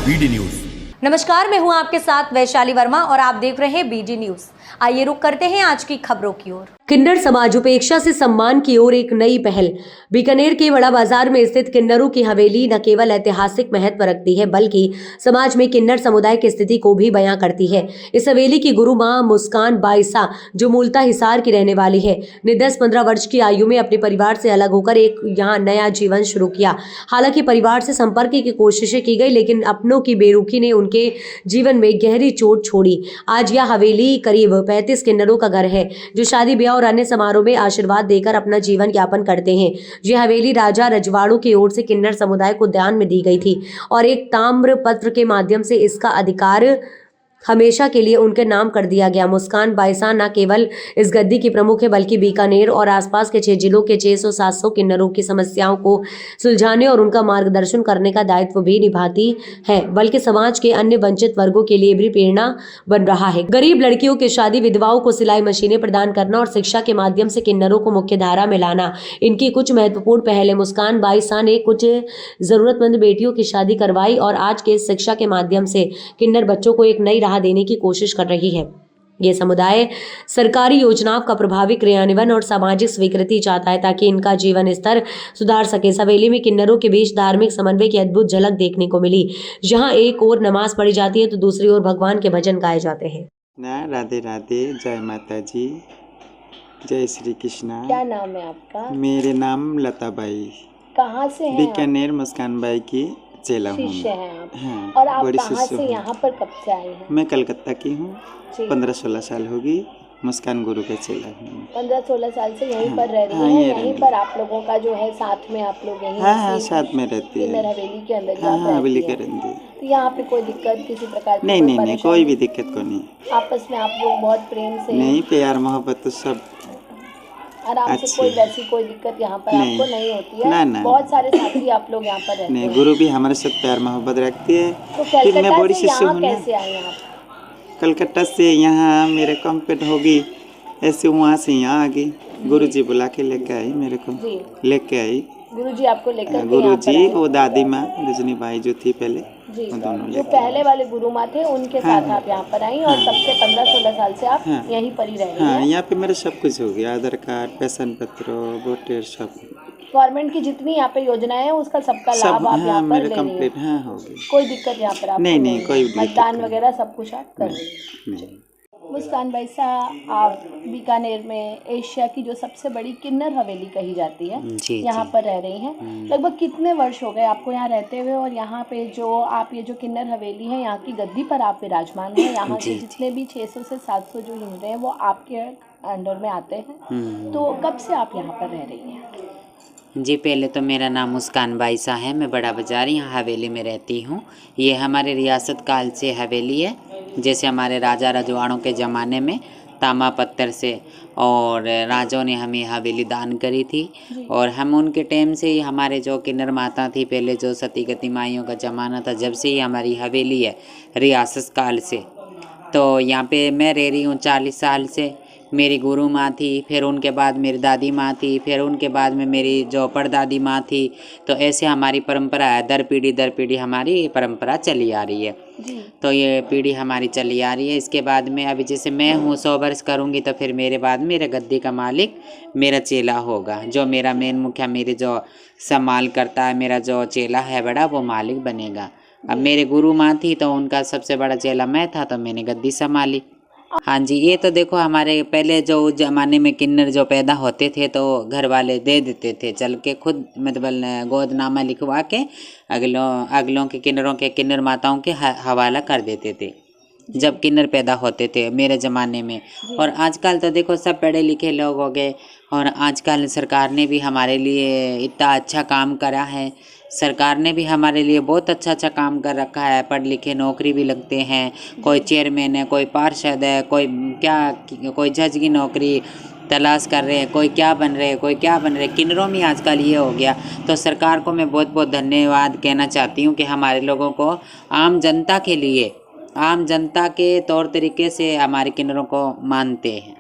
BD news. नमस्कार, मैं हूं आपके साथ वैशाली वर्मा और आप देख रहे हैं बीडी न्यूज। आइए रुक करते हैं आज की खबरों की ओर। किन्नर समाज उपेक्षा से सम्मान की ओर एक नई पहल। बीकानेर के बड़ा बाजार में स्थित किन्नरों की हवेली न केवल ऐतिहासिक महत्व रखती है बल्कि समाज में किन्नर समुदाय की स्थिति को भी बयां करती है। इस हवेली की गुरु मां मुस्कान बाईसा, जो मूलतः हिसार की रहने वाली है, ने 10-15 वर्ष की आयु में अपने परिवार से अलग होकर एक यहाँ नया जीवन शुरू किया। हालांकि परिवार से संपर्क की कोशिशें की गई, लेकिन अपनों की बेरुखी ने उनके जीवन में गहरी चोट छोड़ी। आज यह हवेली करीब 35 किन्नरों का घर है, जो शादी ब्याह और अन्य समारोह में आशीर्वाद देकर अपना जीवन यापन करते हैं। यह हवेली राजा रजवाड़ों की ओर से किन्नर समुदाय को दान में दी गई थी और एक ताम्र पत्र के माध्यम से इसका अधिकार हमेशा के लिए उनके नाम कर दिया गया। मुस्कान बाईसा न केवल इस गद्दी की प्रमुख है बल्कि बीकानेर और आसपास के 6 जिलों के 600-700 किन्नरों की समस्याओं को सुलझाने और उनका मार्गदर्शन करने का दायित्व भी निभाती है, बल्कि समाज के अन्य वंचित वर्गों के लिए भी प्रेरणा बन रहा है। गरीब लड़कियों की शादी, विधवाओं को सिलाई मशीनें प्रदान करना और शिक्षा के माध्यम से किन्नरों को मुख्य धारा में लाना इनकी कुछ महत्वपूर्ण पहल है। मुस्कान बाईसा ने कुछ जरूरतमंद बेटियों की शादी करवाई और आज के शिक्षा के माध्यम से किन्नर बच्चों को एक नई राह देने की कोशिश कर रही है। ये समुदाय सरकारी योजनाओं का प्रभावी क्रियान्वयन और सामाजिक स्वीकृति चाहता है ताकि इनका जीवन स्तर सुधार सके। इस हवेली में किन्नरों के बीच धार्मिक समन्वय की अद्भुत झलक देखने को मिली, जहां एक ओर नमाज पढ़ी जाती है तो दूसरी ओर भगवान के भजन गाए जाते हैं। राधे राधे, जय माता जी, जय श्री कृष्णा। क्या नाम है आपका? मेरे नाम लताबाई। कहाँ से हैं? बीकानेर मुस्कान बाई की चेला हूँ। शिष्य हैं आप? हाँ, और आप बड़ी कहाँ शिष्य से हूँ। यहाँ पर कब से आए हैं? मैं कलकत्ता की हूँ, जी। 15-16 साल होगी। मुस्कान गुरु के चेला हूँ। 15-16 साल से यहीं पर रह रही हाँ, हैं। ये यहीं पर आप लोगों का जो है साथ में आप लोग यहीं हाँ, साथ में रहती किन्नर है। हवेली के अंदर हाँ, हवेली रहती के हैं। रहती। तो यहाँ पे कोई दिक्कत किसी प्रकार की नहीं, कोई परेशानी? भी दिक्कत को नहीं। आपस में आप लोग बहुत प्रेम से? नहीं, प्यार मोहब्बत तो सब आराम से, कोई वैसी कोई दिक्कत यहाँ पर आपको नहीं होती है? ना। बहुत सारे साथी आप लोग यहाँ पर रहते नहीं, हैं। गुरु भी हमारे साथ प्यार मोहब्बत रखती है। तो फिर मैं बड़ी कलकत्ता से शिष्य यहाँ हूँ ना। कैसे आए आप? कलकत्ता से यहाँ मेरे कंप्लीट होगी, ऐसे वहाँ से यहाँ आ गई। गुरुजी बुला के लेके आई मेरे को, लेके आई गुरुजी आपको लेकर गुरुजी, वो दादी माँ रजनी बाई जो थी पहले, जी, वो दोनों जो पहले वाले गुरु माँ थे उनके साथ आप यहाँ पर आई और तब से 15-16 साल से आप यहीं पर ही रह रही हाँ, हैं। यहाँ पे मेरा सब कुछ हो गया, आधार कार्ड, पेंशन पत्र, वोटर सब। गवर्नमेंट की जितनी यहाँ पे योजनाएं हैं उसका सबका लाभ आप यहाँ पर ले रही हैं। हाँ, हो गई। कोई दिक्कत यहाँ पर आपको नहीं, कोई दिक्कत मतदान नहीं। वगैरह सब कुछ आप कर रही हैं। मुस्कान बाईसा, आप बीकानेर में एशिया की जो सबसे बड़ी किन्नर हवेली कही जाती है, यहाँ पर रह रही हैं। लगभग कितने वर्ष हो गए आपको यहाँ रहते हुए? और यहाँ पे जो आप ये जो किन्नर हवेली है, यहाँ की गद्दी पर आप विराजमान हैं। यहाँ के जितने भी 600 से 700 जो हिंदू हैं वो आपके अंडर में आते हैं। तो कब से आप यहाँ पर रह रही हैं? जी, पहले तो मेरा नाम मुस्कान बाईसा है। मैं बड़ा बाजार यहाँ हवेली में रहती हूँ। ये हमारे रियासत काल से हवेली है, जैसे हमारे राजा रजवाड़ों के ज़माने में तामा पत्थर से और राजाओं ने हमें हवेली दान करी थी और हम उनके टाइम से ही, हमारे जो किन्नर माता थी पहले, जो सती गति माइयों का ज़माना था, जब से ही हमारी हवेली है रियासत काल से। तो यहाँ पे मैं रह रही हूँ 40 साल से। मेरी गुरु माँ थी, फिर उनके बाद मेरी दादी माँ थी, फिर उनके बाद में मेरी जो परदादी माँ थी। तो ऐसे हमारी परंपरा है, दर पीढ़ी हमारी ये परंपरा चली आ रही है। तो ये पीढ़ी हमारी चली आ रही है। इसके बाद में अभी जैसे मैं हूँ 100 वर्ष करूँगी तो फिर मेरे बाद मेरे गद्दी का मालिक मेरा चेला होगा, जो मेरा मेन मुखिया, मेरी जो संभाल करता है, मेरा जो चेला है बड़ा, वो मालिक बनेगा। अब मेरे गुरु माँ थी तो उनका सबसे बड़ा चेला मैं था, तो मैंने गद्दी संभाली। हाँ जी, ये तो देखो हमारे पहले जो ज़माने में किन्नर जो पैदा होते थे तो घर वाले दे देते थे, चल के खुद मतलब गोदनामा लिखवा के अगलों के किन्नरों के, किन्नर माताओं के हवाला कर देते थे जब किन्नर पैदा होते थे मेरे ज़माने में। और आजकल तो देखो सब पढ़े लिखे लोग हो गए और आजकल सरकार ने भी हमारे लिए इतना अच्छा काम करा है। सरकार ने भी हमारे लिए बहुत अच्छा काम कर रखा है। पढ़ लिखे नौकरी भी लगते हैं, कोई चेयरमैन है, कोई पार्षद है, कोई जज की नौकरी तलाश कर रहे हैं, कोई क्या बन रहे। किन्नरों में आजकल ये हो गया। तो सरकार को मैं बहुत धन्यवाद कहना चाहती हूँ कि हमारे लोगों को आम जनता के लिए, आम जनता के तौर तरीके से हमारे किन्नरों को मानते हैं।